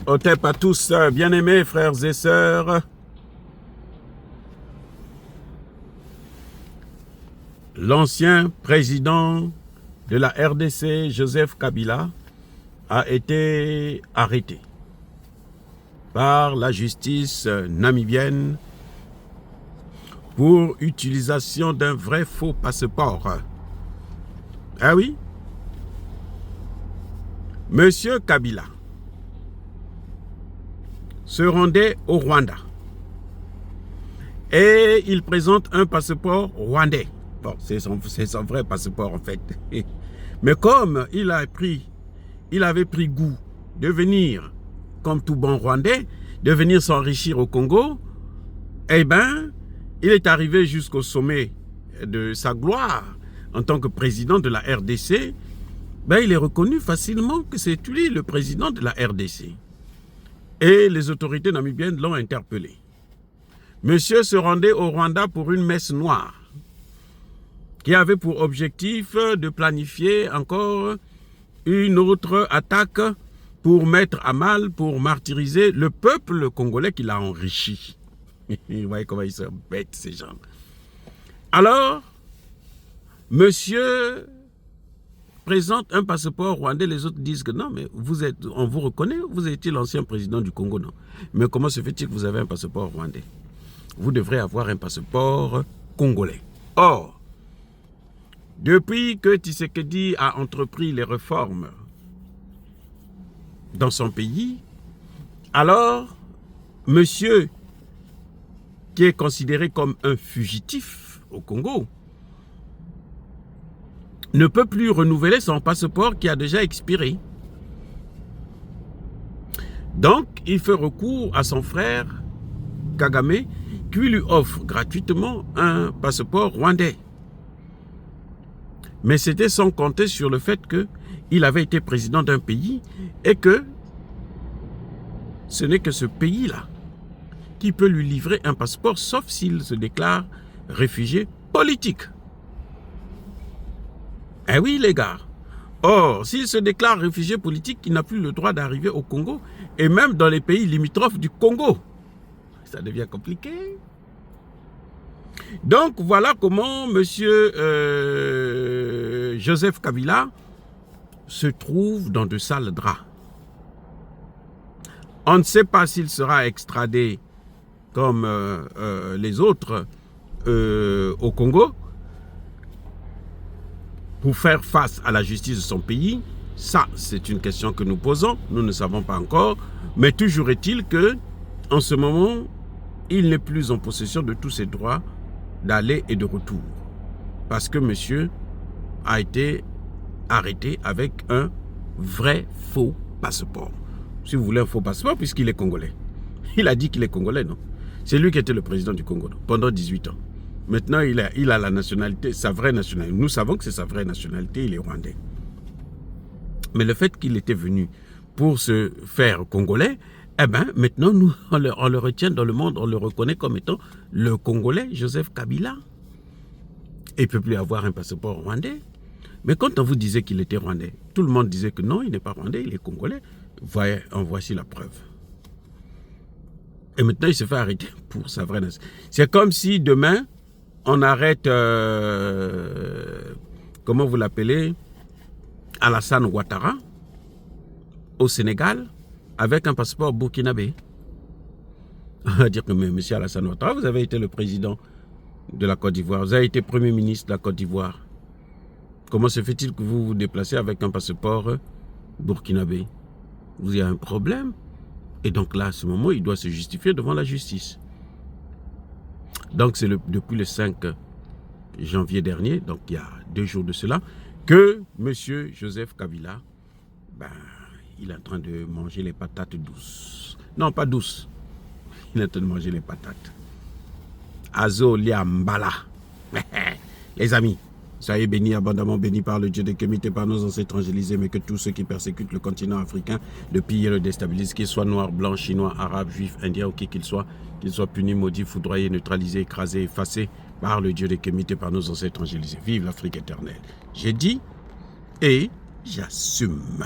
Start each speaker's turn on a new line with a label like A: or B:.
A: Otep à tous, bien-aimés frères et sœurs. L'ancien président de la RDC, Joseph Kabila, a été arrêté par la justice namibienne pour utilisation d'un vrai faux passeport. Ah oui? Monsieur Kabila se rendait au Rwanda et il présente un passeport rwandais. Bon, c'est son vrai passeport en fait. Mais comme il avait pris goût de venir, comme tout bon Rwandais, de venir s'enrichir au Congo, eh bien, il est arrivé jusqu'au sommet de sa gloire en tant que président de la RDC. Ben, il est reconnu facilement que c'est lui le président de la RDC. Et les autorités namibiennes l'ont interpellé. Monsieur se rendait au Rwanda pour une messe noire qui avait pour objectif de planifier encore une autre attaque pour mettre à mal, pour martyriser le peuple congolais qu'il a enrichi. Vous voyez comment ils sont bêtes, ces gens. Alors, monsieur présente un passeport rwandais, les autres disent que non, mais on vous reconnaît, vous étiez l'ancien président du Congo, non. Mais comment se fait-il que vous avez un passeport rwandais? Vous devrez avoir un passeport congolais. Or, depuis que Tshisekedi a entrepris les réformes dans son pays, alors, monsieur qui est considéré comme un fugitif au Congo, ne peut plus renouveler son passeport qui a déjà expiré. Donc, il fait recours à son frère Kagame qui lui offre gratuitement un passeport rwandais. Mais c'était sans compter sur le fait qu'il avait été président d'un pays et que ce n'est que ce pays-là qui peut lui livrer un passeport sauf s'il se déclare réfugié politique. Eh oui, les gars. Or, s'il se déclare réfugié politique, il n'a plus le droit d'arriver au Congo et même dans les pays limitrophes du Congo. Ça devient compliqué. Donc, voilà comment M. Joseph Kabila se trouve dans de sales draps. On ne sait pas s'il sera extradé comme les autres au Congo, pour faire face à la justice de son pays. Ça, c'est une question que nous posons, nous ne savons pas encore, mais toujours est-il que, en ce moment, il n'est plus en possession de tous ses droits d'aller et de retour, parce que monsieur a été arrêté avec un vrai faux passeport. Si vous voulez un faux passeport, puisqu'il est congolais. Il a dit qu'il est congolais, non? C'est lui qui était le président du Congo, non? Pendant 18 ans. Maintenant, il a la nationalité, sa vraie nationalité. Nous savons que c'est sa vraie nationalité, il est rwandais. Mais le fait qu'il était venu pour se faire congolais, eh bien, maintenant, nous, on le retient dans le monde, on le reconnaît comme étant le Congolais, Joseph Kabila. Et il ne peut plus avoir un passeport rwandais. Mais quand on vous disait qu'il était rwandais, tout le monde disait que non, il n'est pas rwandais, il est congolais. Voyez, voici la preuve. Et maintenant, il se fait arrêter pour sa vraie nationalité. C'est comme si demain, on arrête, comment vous l'appelez, Alassane Ouattara, au Sénégal, avec un passeport burkinabé. On va dire que, mais monsieur Alassane Ouattara, vous avez été le président de la Côte d'Ivoire, vous avez été premier ministre de la Côte d'Ivoire. Comment se fait-il que vous vous déplacez avec un passeport burkinabé? Vous avez un problème. Et donc là, à ce moment, il doit se justifier devant la justice. Donc c'est depuis le 5 janvier dernier, donc il y a 2 jours de cela, que M. Joseph Kabila, il est en train de manger les patates douces. Non, pas douces. Il est en train de manger les patates. Azo Liambala. Les amis, soyez bénis, abondamment bénis par le Dieu de Kémite et par nos ancêtres angélisés, mais que tous ceux qui persécutent le continent africain, le pillent et le déstabilisent, qu'ils soient noirs, blancs, chinois, arabes, juifs, indiens ou qui qu'ils soient punis, maudits, foudroyés, neutralisés, écrasés, effacés par le Dieu de Kémite et par nos ancêtres angélisés. Vive l'Afrique éternelle. J'ai dit et j'assume.